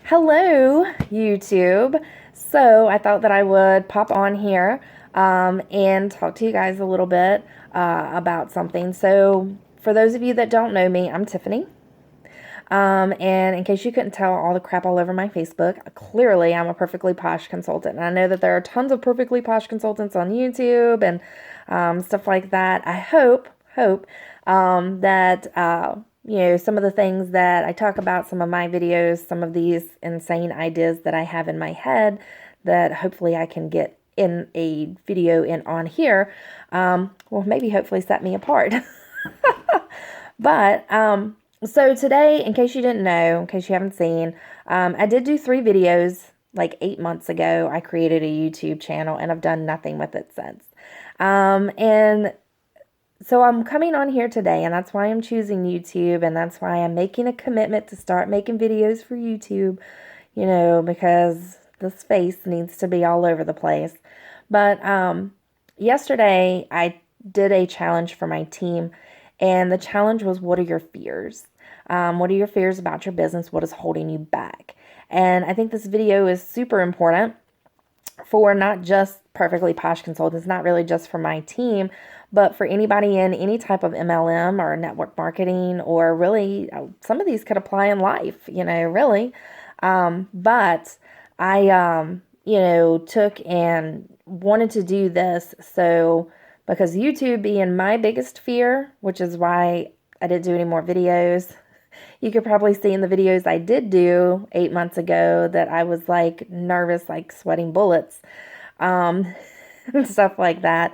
Hello, YouTube. So I thought that I would pop on here and talk to you guys a little bit about something. So, for those of you that don't know me, I'm Tiffany. And in case you couldn't tell all the crap all over my Facebook, clearly I'm a perfectly posh consultant. And I know that there are tons of perfectly posh consultants on YouTube and stuff like that. I hope that some of the things that I talk about, some of my videos, some of these insane ideas that I have in my head, that hopefully I can get in a video in on here, will maybe hopefully set me apart. But so today, in case you didn't know, in case you haven't seen, I did do 3 videos like 8 months ago. I created a YouTube channel and I've done nothing with it since. And so I'm coming on here today, and that's why I'm choosing YouTube, and that's why I'm making a commitment to start making videos for YouTube, because this face needs to be all over the place. But yesterday I did a challenge for my team, and the challenge was, what are your fears? What are your fears about your business? What is holding you back? And I think this video is super important for not just perfectly posh consultants, not really just for my team, but for anybody in any type of MLM or network marketing, or really some of these could apply in life, really. But I took and wanted to do this. So because YouTube being my biggest fear, which is why I didn't do any more videos. You could probably see in the videos I did do 8 months ago that I was like nervous, like sweating bullets, and stuff like that.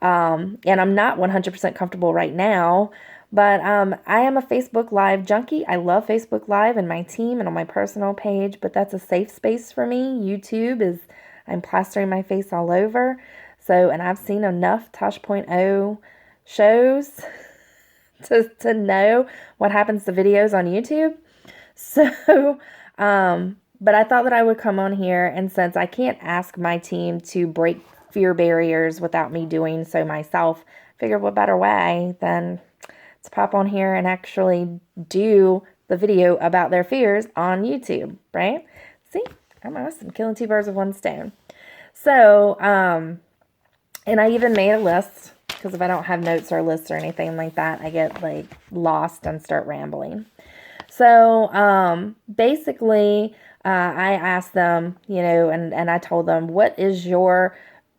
And I'm not 100% comfortable right now, but I am a Facebook Live junkie. I love Facebook Live and my team and on my personal page, but that's a safe space for me. YouTube is, I'm plastering my face all over. So, and I've seen enough Tosh.0 shows to know what happens to videos on YouTube. So, but I thought that I would come on here, and since I can't ask my team to break fear barriers without me doing so myself, figured what better way than to pop on here and actually do the video about their fears on YouTube, right? See, I'm awesome, killing 2 birds with 1 stone. So, and I even made a list, because if I don't have notes or lists or anything like that, I get like lost and start rambling. So basically, I asked them, and I told them, what is your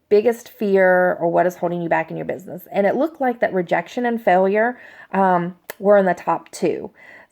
biggest fear, or what is holding you back in your business? And it looked like that rejection and failure were in the top 2.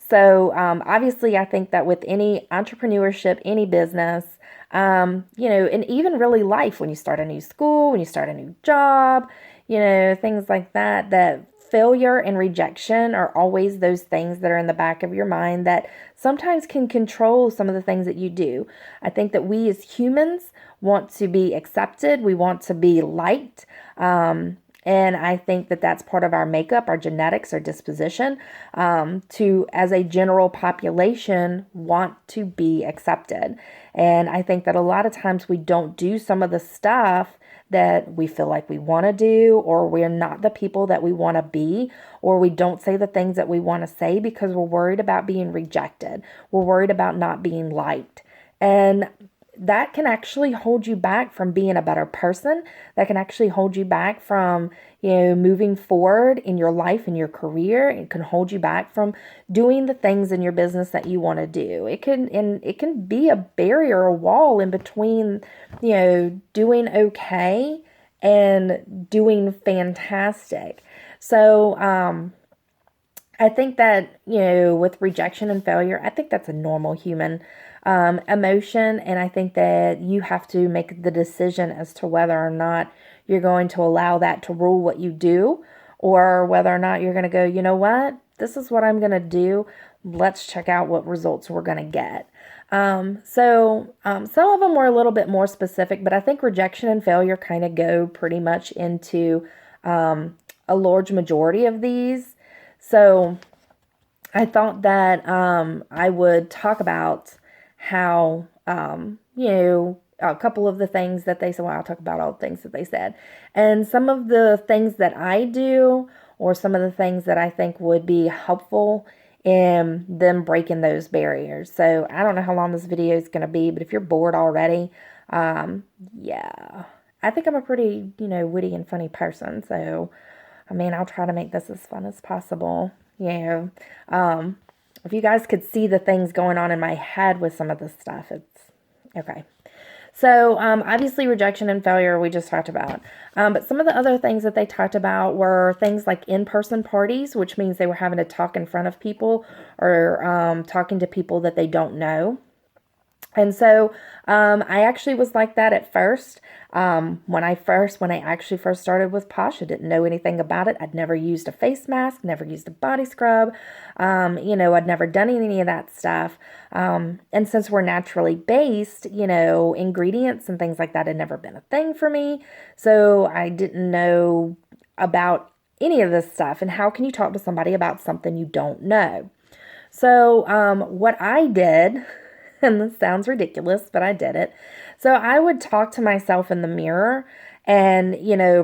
So obviously, I think that with any entrepreneurship, any business, and even really life, when you start a new school, when you start a new job, things like that, that failure and rejection are always those things that are in the back of your mind that sometimes can control some of the things that you do. I think that we as humans want to be accepted. We want to be liked. And I think that that's part of our makeup, our genetics, our disposition, to, as a general population, want to be accepted. And I think that a lot of times we don't do some of the stuff that we feel like we want to do, or we're not the people that we want to be, or we don't say the things that we want to say because we're worried about being rejected. We're worried about not being liked. And that can actually hold you back from being a better person. That can actually hold you back from, moving forward in your life and your career. It can hold you back from doing the things in your business that you want to do. It can be a barrier, a wall in between, doing okay and doing fantastic. So, I think that, with rejection and failure, I think that's a normal human emotion. And I think that you have to make the decision as to whether or not you're going to allow that to rule what you do, or whether or not you're going to go, you know what, this is what I'm going to do. Let's check out what results we're going to get. So some of them were a little bit more specific, but I think rejection and failure kind of go pretty much into a large majority of these. So I thought that I would talk about how, a couple of the things that they said. Well, I'll talk about all the things that they said. And some of the things that I do, or some of the things that I think would be helpful in them breaking those barriers. So I don't know how long this video is going to be, but if you're bored already, yeah, I think I'm a pretty, witty and funny person. So, I mean, I'll try to make this as fun as possible. If you guys could see the things going on in my head with some of this stuff, it's okay. So, obviously, rejection and failure we just talked about. But some of the other things that they talked about were things like in-person parties, which means they were having to talk in front of people or talking to people that they don't know. And so I actually was like that at first. When I actually first started with Posh, I didn't know anything about it. I'd never used a face mask, never used a body scrub. I'd never done any of that stuff. And since we're naturally based, ingredients and things like that had never been a thing for me. So I didn't know about any of this stuff. And how can you talk to somebody about something you don't know? So what I did, and this sounds ridiculous, but I did it. So I would talk to myself in the mirror and,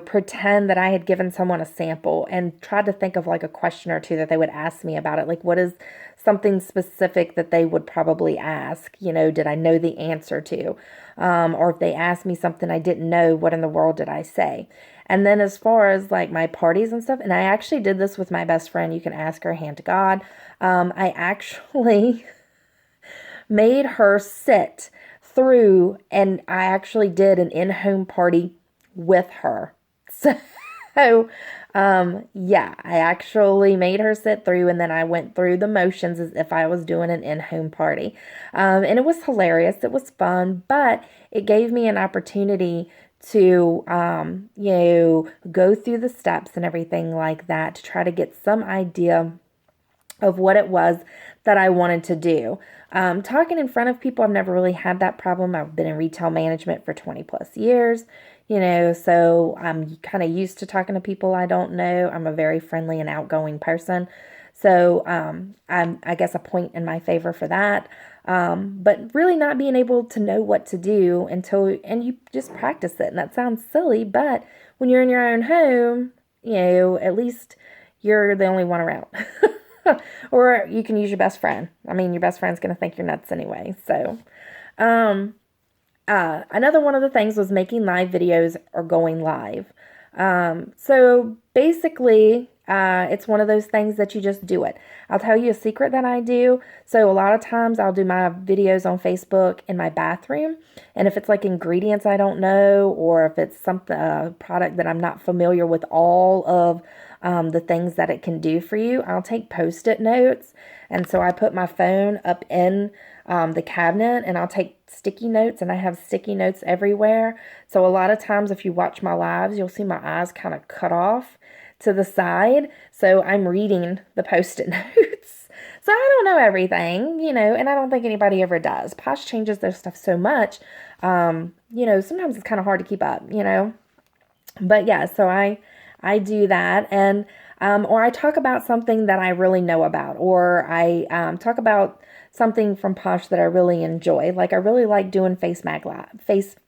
pretend that I had given someone a sample and try to think of like a question or two that they would ask me about it. Like, what is something specific that they would probably ask? Did I know the answer to? Or if they asked me something I didn't know, what in the world did I say? And then as far as like my parties and stuff, and I actually did this with my best friend, you can ask her, hand to God. I actually made her sit through, and I actually did an in-home party with her. So, yeah, I actually made her sit through, and then I went through the motions as if I was doing an in-home party. And it was hilarious. It was fun, but it gave me an opportunity to, go through the steps and everything like that to try to get some idea of what it was that I wanted to do. Talking in front of people, I've never really had that problem. I've been in retail management for 20 plus years, so I'm kind of used to talking to people I don't know. I'm a very friendly and outgoing person. So I guess a point in my favor for that. But really not being able to know what to do and you just practice it. And that sounds silly, but when you're in your own home, at least you're the only one around. Or you can use your best friend. I mean, your best friend's going to think you're nuts anyway. So, another one of the things was making live videos or going live. So basically, it's one of those things that you just do it. I'll tell you a secret that I do. So a lot of times I'll do my videos on Facebook in my bathroom. And if it's like ingredients I don't know, or if it's a product that I'm not familiar with all of the things that it can do for you, I'll take Post-it notes. And so I put my phone up in the cabinet and I'll take sticky notes, and I have sticky notes everywhere. So a lot of times if you watch my lives, you'll see my eyes kind of cut off to the side. So I'm reading the Post-it notes. So I don't know everything, and I don't think anybody ever does. Posh changes their stuff so much. Sometimes it's kind of hard to keep up, But yeah, so I do that, and or I talk about something that I really know about, or I talk about something from Posh that I really enjoy. Like I really like doing face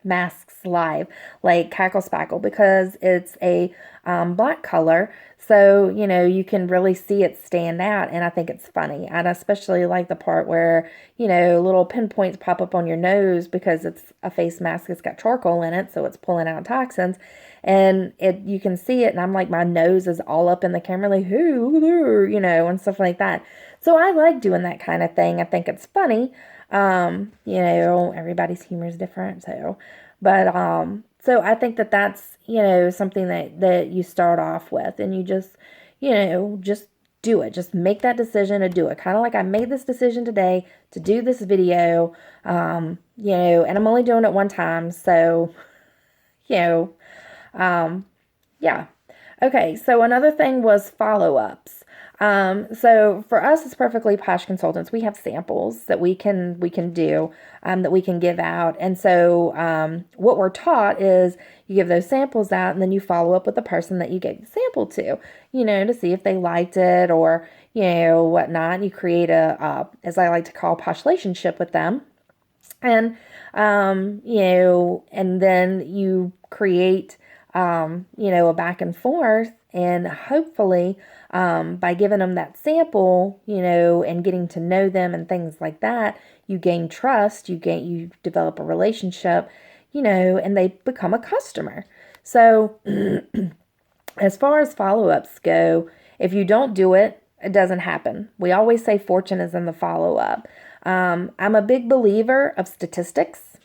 masks live, like Cackle Spackle, because it's a black color, so you can really see it stand out, and I think it's funny. And I especially like the part where little pinpoints pop up on your nose because it's a face mask. It's got charcoal in it, so it's pulling out toxins. And you can see it, and I'm like, my nose is all up in the camera, like, hey, look there, and stuff like that. So I like doing that kind of thing. I think it's funny. Everybody's humor is different, but so I think that's something that you start off with, and you just do it. Just make that decision to do it. Kind of like I made this decision today to do this video, and I'm only doing it one time, so yeah. Okay, so another thing was follow-ups. So for us as Perfectly Posh consultants, we have samples that we can do, that we can give out. And so what we're taught is you give those samples out, and then you follow up with the person that you gave the sample to, to see if they liked it or, whatnot. You create as I like to call, Posh relationship with them. And, and then you create, a back and forth And hopefully, by giving them that sample, and getting to know them and things like that, you gain trust, you develop a relationship, and they become a customer. So as far as follow-ups go, if you don't do it, it doesn't happen. We always say fortune is in the follow-up. I'm a big believer of statistics.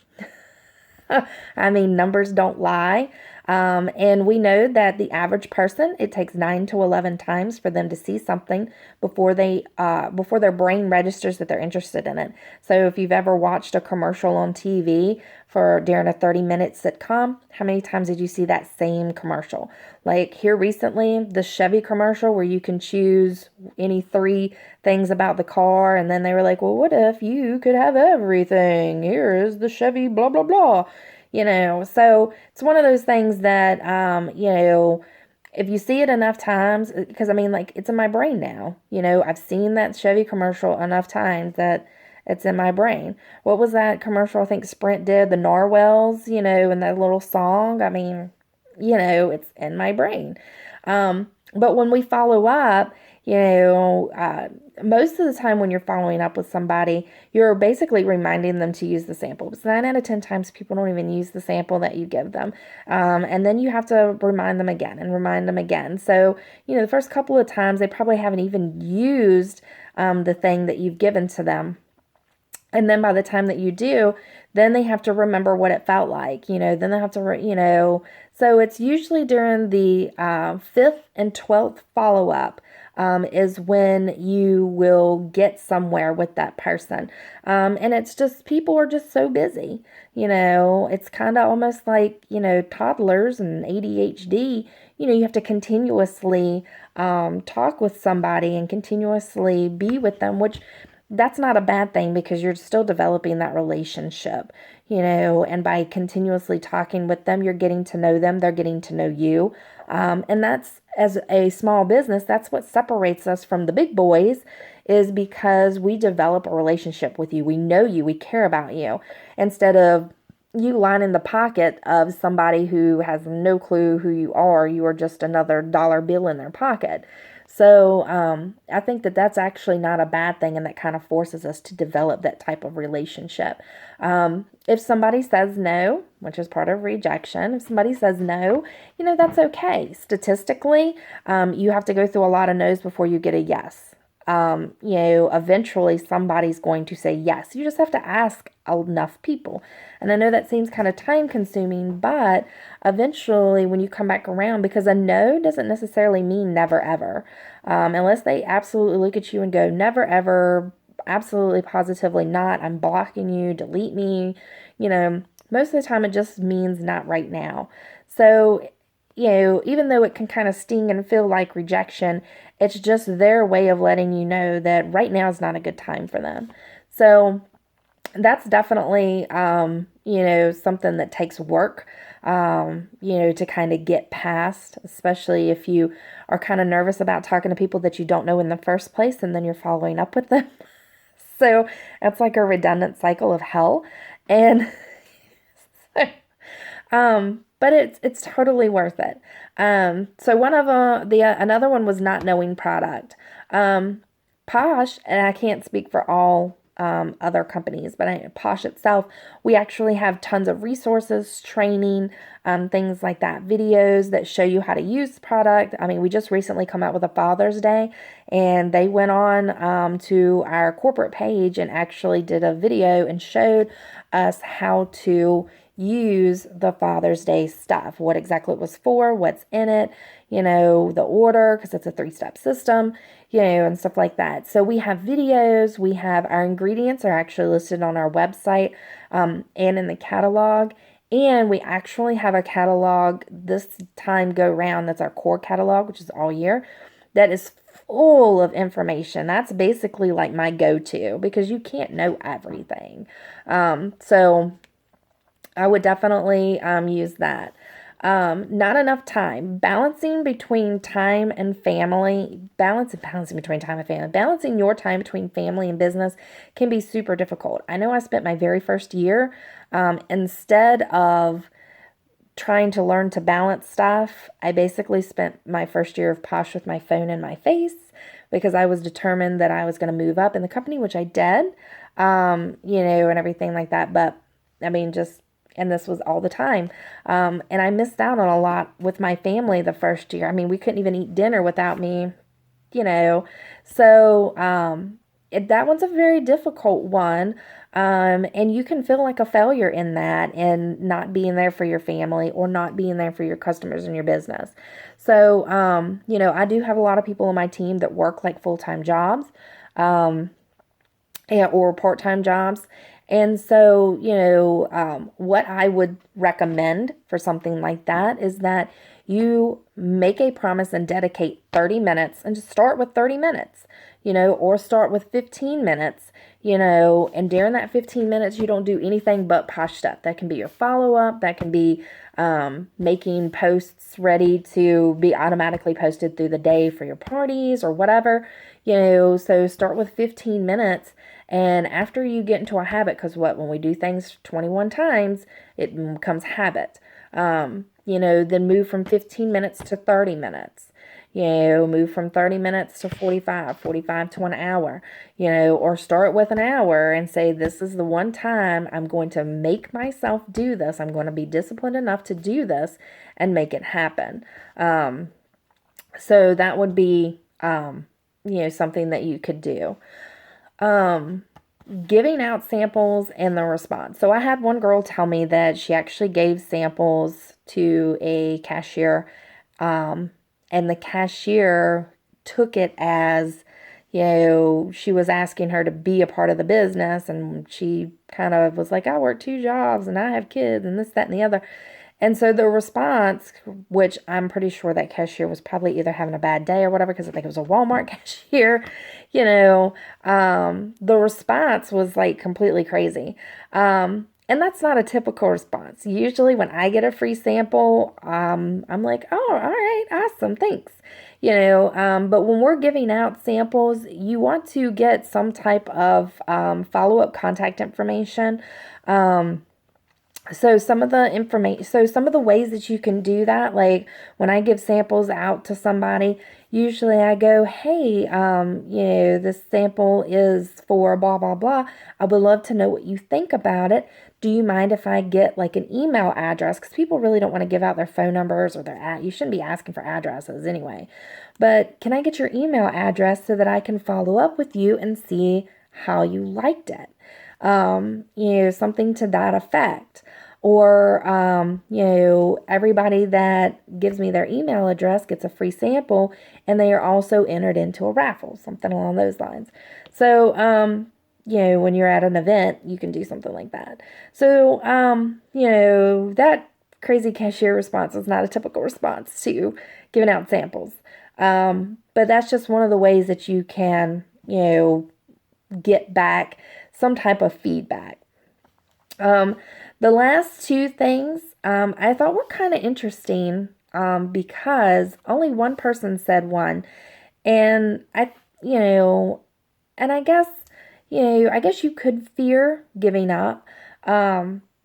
I mean, numbers don't lie. And we know that the average person, it takes 9 to 11 times for them to see something before their brain registers that they're interested in it. So if you've ever watched a commercial on TV during a 30-minute sitcom, how many times did you see that same commercial? Like here recently, the Chevy commercial where you can choose any 3 things about the car, and then they were like, well, what if you could have everything? Here is the Chevy blah blah blah. So it's one of those things that, if you see it enough times, because I mean, like, it's in my brain now. I've seen that Chevy commercial enough times that it's in my brain. What was that commercial I think Sprint did? The Narwhals, and that little song. I mean, it's in my brain. But when we follow up, most of the time when you're following up with somebody, you're basically reminding them to use the sample. But 9 out of 10 times people don't even use the sample that you give them. And then you have to remind them again and remind them again. So, the first couple of times they probably haven't even used the thing that you've given to them. And then by the time that you do, then they have to remember what it felt like, then they have to, so it's usually during the 5th and 12th follow-up is when you will get somewhere with that person. And it's just, people are just so busy, it's kind of almost like, toddlers and ADHD, you have to continuously talk with somebody and continuously be with them, which that's not a bad thing because you're still developing that relationship, and by continuously talking with them, you're getting to know them, they're getting to know you. And that's, as a small business, that's what separates us from the big boys, is because we develop a relationship with you. We know you, we care about you, instead of you lining the pocket of somebody who has no clue who you are. You are just another dollar bill in their pocket. So I think that that's actually not a bad thing, and that kind of forces us to develop that type of relationship. If somebody says no, which is part of rejection, if somebody says no, that's okay. Statistically, you have to go through a lot of no's before you get a yes. Eventually somebody's going to say yes. You just have to ask enough people. And I know that seems kind of time consuming, but eventually when you come back around, because a no doesn't necessarily mean never ever, unless they absolutely look at you and go, never ever, absolutely positively not, I'm blocking you, delete me, most of the time it just means not right now. So even though it can kind of sting and feel like rejection, it's just their way of letting you know that right now is not a good time for them. So that's definitely, something that takes work, to kind of get past, especially if you are kind of nervous about talking to people that you don't know in the first place, and then you're following up with them. So it's like a redundant cycle of hell. And but it's totally worth it. So one of another one was not knowing product. Posh, and I can't speak for all other companies, but Posh itself, we actually have tons of resources, training, things like that, videos that show you how to use the product. I mean, we just recently come out with a Father's Day, and they went on to our corporate page and actually did a video and showed us how to use the Father's Day stuff, what exactly it was for, what's in it, the order, because it's a 3-step system, and stuff like that. So we have videos, we have our ingredients are actually listed on our website, and in the catalog. And we actually have a catalog this time go round that's our core catalog, which is all year, that is full of information. That's basically like my go-to, because you can't know everything. So I would definitely use that. Not enough time. Balancing between time and family. Balancing between time and family. Balancing your time between family and business can be super difficult. I know I spent my very first year, instead of trying to learn to balance stuff, I basically spent my first year of Posh with my phone in my face because I was determined that I was going to move up in the company, which I did, and everything like that. But I mean, and this was all the time. And I missed out on a lot with my family the first year. I mean, we couldn't even eat dinner without me, you know. So that one's a very difficult one. And you can feel like a failure in that and not being there for your family or not being there for your customers and your business. So, I do have a lot of people on my team that work like full-time jobs, um, or part-time jobs. And so, what I would recommend for something like that is that you make a promise and dedicate 30 minutes and just start with 30 minutes, or start with 15 minutes, and during that 15 minutes, you don't do anything but Posh stuff. That can be your follow-up. That can be making posts ready to be automatically posted through the day for your parties or whatever, so start with 15 minutes. And after you get into a habit, because when we do things 21 times, it becomes habit. Then move from 15 minutes to 30 minutes. Move from 30 minutes to 45 to an hour, or start with an hour and say, this is the one time I'm going to make myself do this. I'm going to be disciplined enough to do this and make it happen. So that would be, something that you could do. Giving out samples and the response. So I had one girl tell me that she actually gave samples to a cashier, and the cashier took it as, she was asking her to be a part of the business, and she kind of was like, I work 2 jobs and I have kids and this, that, and the other. And so the response, which I'm pretty sure that cashier was probably either having a bad day or whatever, because I think it was a Walmart cashier, the response was like completely crazy. And that's not a typical response. Usually when I get a free sample, I'm like, oh, all right, awesome, thanks. But when we're giving out samples, you want to get some type of follow-up contact information. So some of the ways that you can do that, like when I give samples out to somebody, usually I go, hey, this sample is for blah, blah, blah. I would love to know what you think about it. Do you mind if I get like an email address? Because people really don't want to give out their phone numbers or you shouldn't be asking for addresses anyway. But can I get your email address so that I can follow up with you and see how you liked it? Something to that effect. Or, everybody that gives me their email address gets a free sample, and they are also entered into a raffle, something along those lines. So, when you're at an event, you can do something like that. So, that crazy cashier response is not a typical response to giving out samples. But that's just one of the ways that you can, get back some type of feedback. The last 2 things I thought were kind of interesting because only one person said one, and I guess you could fear giving up.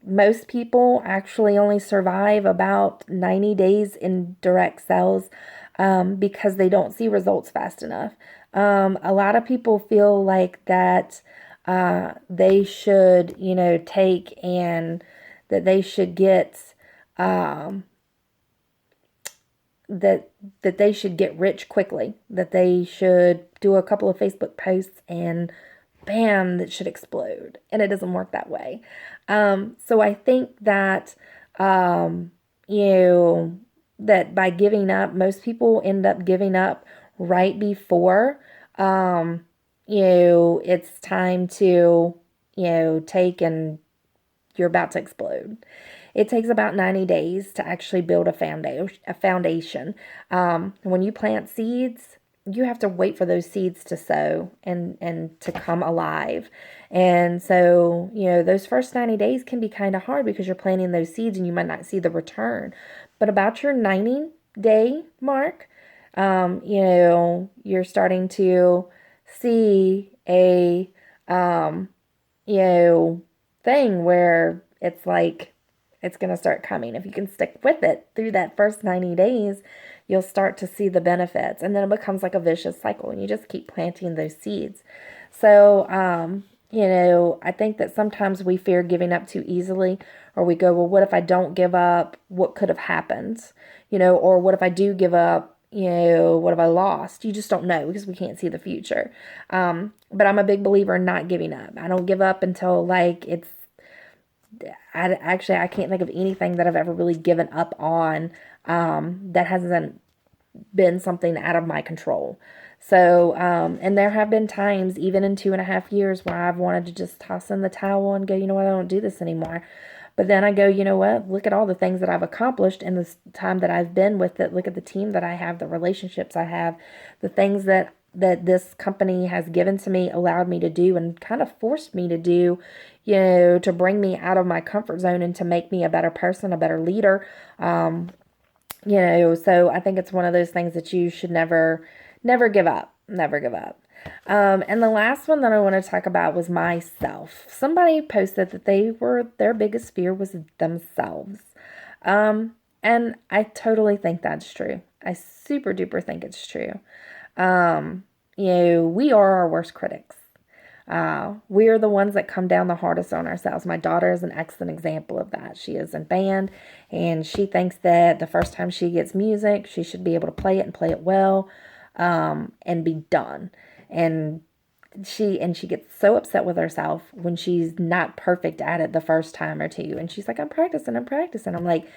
Most people actually only survive about 90 days in direct sales because they don't see results fast enough. A lot of people feel like that they should, take and that they should get that they should get rich quickly, that they should do a couple of Facebook posts and bam, that should explode. And it doesn't work that way. So I think that, that by giving up, most people end up giving up right before, it's time to, take and you're about to explode. It takes about 90 days to actually build a foundation. When you plant seeds, you have to wait for those seeds to sow and to come alive. And so, those first 90 days can be kind of hard because you're planting those seeds and you might not see the return. But about your 90-day mark, you're starting to see a, thing where it's like it's going to start coming. If you can stick with it through that first 90 days, you'll start to see the benefits. And then it becomes like a vicious cycle, and you just keep planting those seeds. So, I think that sometimes we fear giving up too easily, or we go, well, what if I don't give up? What could have happened? Or what if I do give up? What have I lost? You just don't know because we can't see the future. But I'm a big believer in not giving up. I don't give up until I can't think of anything that I've ever really given up on that hasn't been something out of my control. So, and there have been times, even in 2.5 years, where I've wanted to just toss in the towel and go, you know what, I don't do this anymore. But then I go, you know what, look at all the things that I've accomplished in this time that I've been with it. Look at the team that I have, the relationships I have, the things that this company has given to me, allowed me to do, and kind of forced me to do, to bring me out of my comfort zone and to make me a better person, a better leader. So I think it's one of those things that you should never give up. Never give up. And the last one that I want to talk about was myself. Somebody posted that their biggest fear was themselves. And I totally think that's true. I super duper think it's true. We are our worst critics. We are the ones that come down the hardest on ourselves. My daughter is an excellent example of that. She is in band, and she thinks that the first time she gets music, she should be able to play it and play it well, and be done. And she gets so upset with herself when she's not perfect at it the first time or two. And she's like, I'm practicing. I'm like,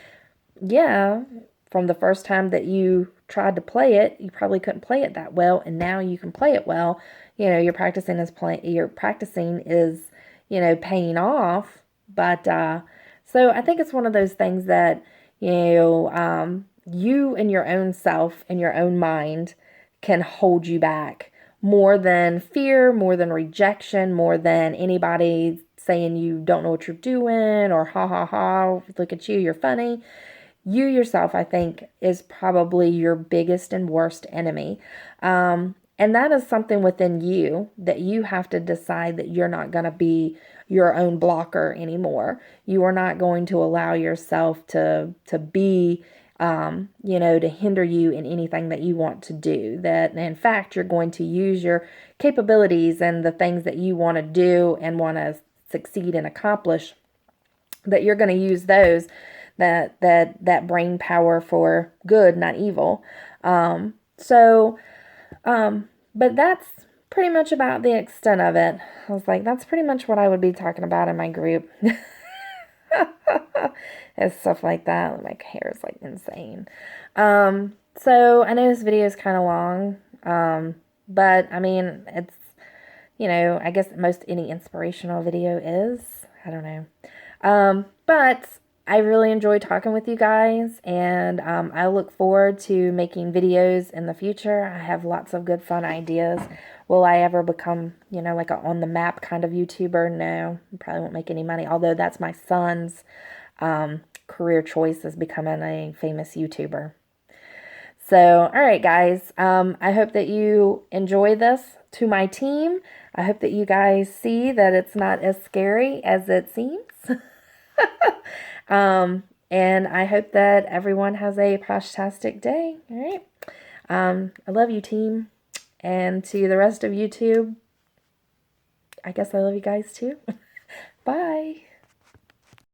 yeah, from the first time that you tried to play it, you probably couldn't play it that well, and now you can play it well. Your practicing is paying off. But so I think it's one of those things that you and your own self and your own mind can hold you back more than fear, more than rejection, more than anybody saying you don't know what you're doing, or ha ha ha, look at you, you're funny. You yourself, I think, is probably your biggest and worst enemy. And that is something within you that you have to decide that you're not going to be your own blocker anymore. You are not going to allow yourself to be, to hinder you in anything that you want to do. That, in fact, you're going to use your capabilities and the things that you want to do and want to succeed and accomplish, that you're going to use those, that brain power for good, not evil. But that's pretty much about the extent of it. I was like, that's pretty much what I would be talking about in my group. And stuff like that. My hair is like insane. So I know this video is kind of long. But I mean, it's, I guess most any inspirational video is. I don't know. But I really enjoy talking with you guys, and I look forward to making videos in the future. I have lots of good fun ideas. Will I ever become, like a on the map kind of YouTuber? No, I probably won't make any money, although that's my son's career choice, is becoming a famous YouTuber. So, all right, guys, I hope that you enjoy this. To my team, I hope that you guys see that it's not as scary as it seems. And I hope that everyone has a fantastic day. All right. I love you, team. And to the rest of YouTube, I guess I love you guys too. Bye.